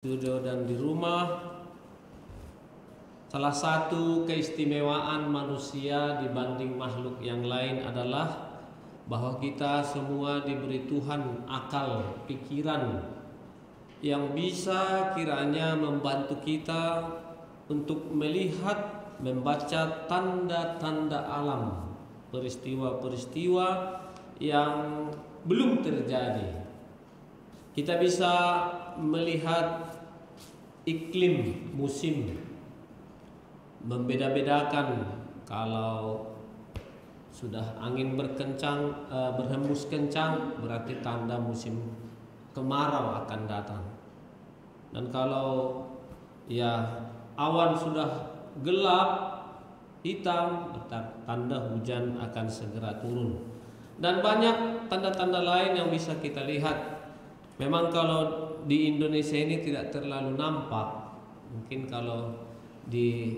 Studio dan di rumah. Salah satu keistimewaan manusia dibanding makhluk yang lain adalah bahwa kita semua diberi Tuhan akal, pikiran yang bisa kiranya membantu kita untuk melihat, membaca tanda-tanda alam, peristiwa-peristiwa yang belum terjadi. Kita bisa melihat iklim, musim, membeda-bedakan kalau sudah angin berhembus kencang berarti tanda musim kemarau akan datang. Dan kalau awan sudah gelap, hitam, tanda hujan akan segera turun. Dan banyak tanda-tanda lain yang bisa kita lihat. Memang kalau di Indonesia ini tidak terlalu nampak. Mungkin kalau di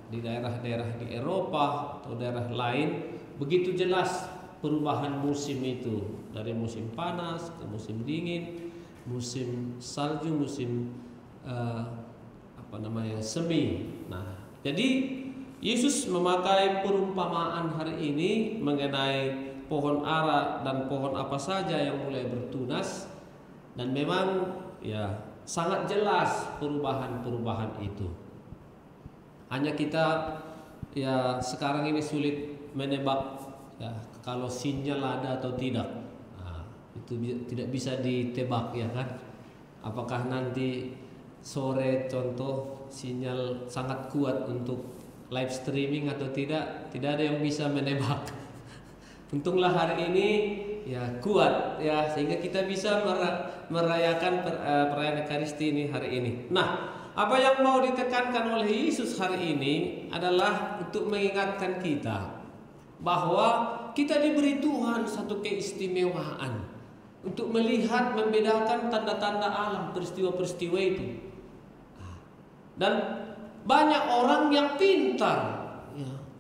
daerah-daerah di Eropa atau daerah lain begitu jelas perubahan musim itu, dari musim panas ke musim dingin, musim salju, musim semi. Nah, jadi Yesus memakai perumpamaan hari ini mengenai pohon ara dan pohon apa saja yang mulai bertunas. Dan memang sangat jelas perubahan-perubahan itu. Hanya kita sekarang ini sulit menebak kalau sinyal ada atau tidak. Nah, itu tidak bisa ditebak kan. Apakah nanti sore contoh sinyal sangat kuat untuk live streaming atau tidak ada yang bisa menebak. Untunglah hari ini kuat sehingga kita bisa merayakan perayaan Ekaristi ini hari ini. Nah, apa yang mau ditekankan oleh Yesus hari ini adalah untuk mengingatkan kita bahwa kita diberi Tuhan satu keistimewaan untuk melihat, membedakan tanda-tanda alam, peristiwa-peristiwa itu. Dan banyak orang yang pintar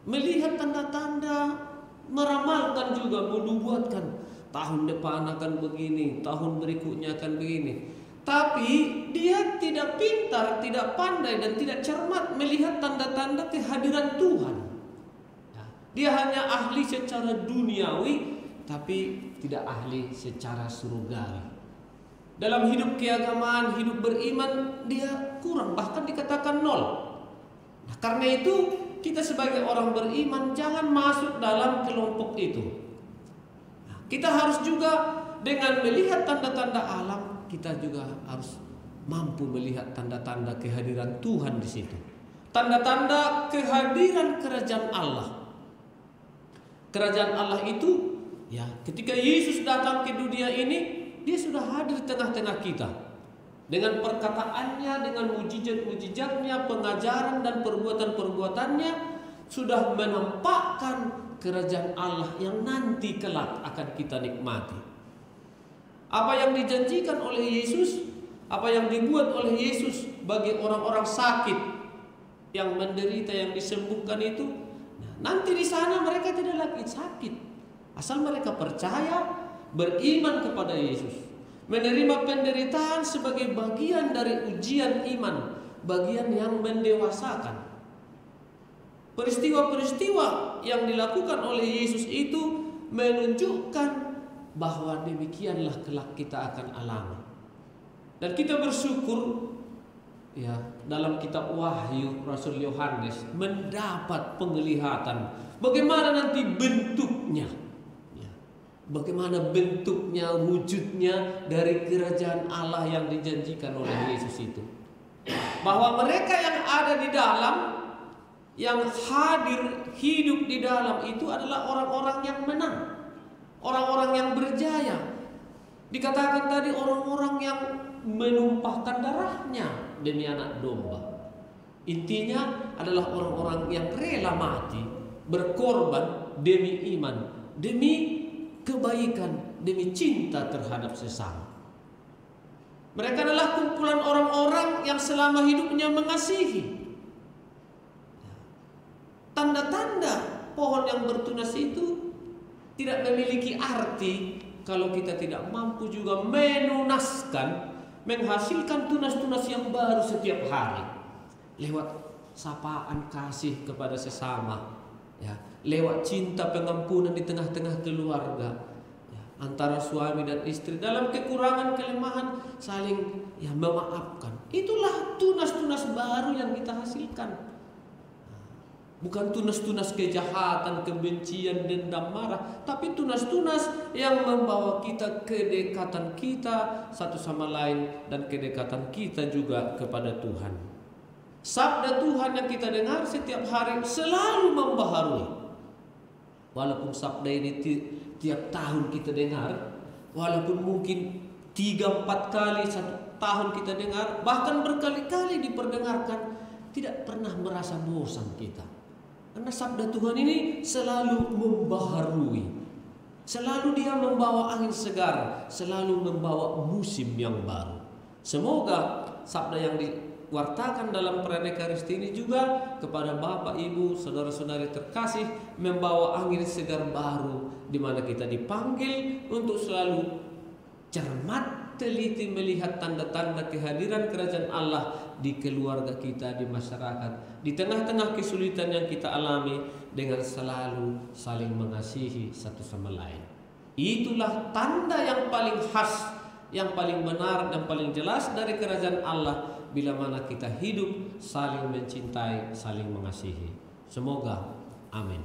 melihat tanda-tanda, meramalkan juga, menubuatkan tahun depan akan begini, tahun berikutnya akan begini. Tapi dia tidak pintar, tidak pandai dan tidak cermat melihat tanda-tanda kehadiran Tuhan. Dia hanya ahli secara duniawi, tapi tidak ahli secara surgawi. Dalam hidup keagamaan, hidup beriman, dia kurang, bahkan dikatakan nol. Nah, karena itu kita sebagai orang beriman jangan masuk dalam kelompok itu. Kita harus juga dengan melihat tanda-tanda alam, kita juga harus mampu melihat tanda-tanda kehadiran Tuhan di situ. Tanda-tanda kehadiran kerajaan Allah. Kerajaan Allah itu ketika Yesus datang ke dunia ini, dia sudah hadir di tengah-tengah kita. Dengan perkataannya, dengan mujizat-mujizatnya, pengajaran dan perbuatan-perbuatannya sudah menampakkan kerajaan Allah yang nanti kelak akan kita nikmati. Apa yang dijanjikan oleh Yesus, apa yang dibuat oleh Yesus bagi orang-orang sakit yang menderita, yang disembuhkan itu, nanti di sana mereka tidak lagi sakit, asal mereka percaya, beriman kepada Yesus. Menerima penderitaan sebagai bagian dari ujian iman, bagian yang mendewasakan. Peristiwa-peristiwa yang dilakukan oleh Yesus itu menunjukkan bahwa demikianlah kelak kita akan alami. Dan kita bersyukur dalam kitab Wahyu Rasul Yohanes mendapat penglihatan bagaimana nanti bentuknya. Bagaimana bentuknya, wujudnya dari kerajaan Allah yang dijanjikan oleh Yesus itu. Bahwa mereka yang ada di dalam, yang hadir, hidup di dalam itu adalah orang-orang yang menang, orang-orang yang berjaya. Dikatakan tadi orang-orang yang menumpahkan darahnya demi anak domba. Intinya adalah orang-orang yang rela mati, berkorban demi iman, demi kebaikan, demi cinta terhadap sesama. Mereka adalah kumpulan orang-orang yang selama hidupnya mengasihi. Tanda-tanda pohon yang bertunas itu tidak memiliki arti kalau kita tidak mampu juga menunaskan menghasilkan tunas-tunas yang baru setiap hari lewat sapaan kasih kepada sesama, ya, lewat cinta pengampunan di tengah-tengah keluarga, ya, antara suami dan istri dalam kekurangan kelemahan saling ya memaafkan. Itulah tunas-tunas baru yang kita hasilkan. Bukan tunas-tunas kejahatan, kebencian, dendam, marah, tapi tunas-tunas yang membawa kita kedekatan kita satu sama lain dan kedekatan kita juga kepada Tuhan. Sabda Tuhan yang kita dengar setiap hari selalu membaharui. Walaupun sabda ini tiap tahun kita dengar, walaupun mungkin 3-4 kali satu tahun kita dengar, bahkan berkali-kali diperdengarkan, tidak pernah merasa bosan kita. Karena sabda Tuhan ini selalu membaharui. Selalu dia membawa angin segar, selalu membawa musim yang baru. Semoga sabda yang diwartakan dalam perayaan Ekaristi ini juga kepada Bapak, Ibu, saudara-saudari terkasih membawa angin segar baru, di mana kita dipanggil untuk selalu cermat, teliti melihat tanda-tanda kehadiran kerajaan Allah di keluarga kita, di masyarakat, di tengah-tengah kesulitan yang kita alami, dengan selalu saling mengasihi satu sama lain. Itulah tanda yang paling khas, yang paling benar dan paling jelas dari kerajaan Allah, bila mana kita hidup saling mencintai, saling mengasihi. Semoga amin.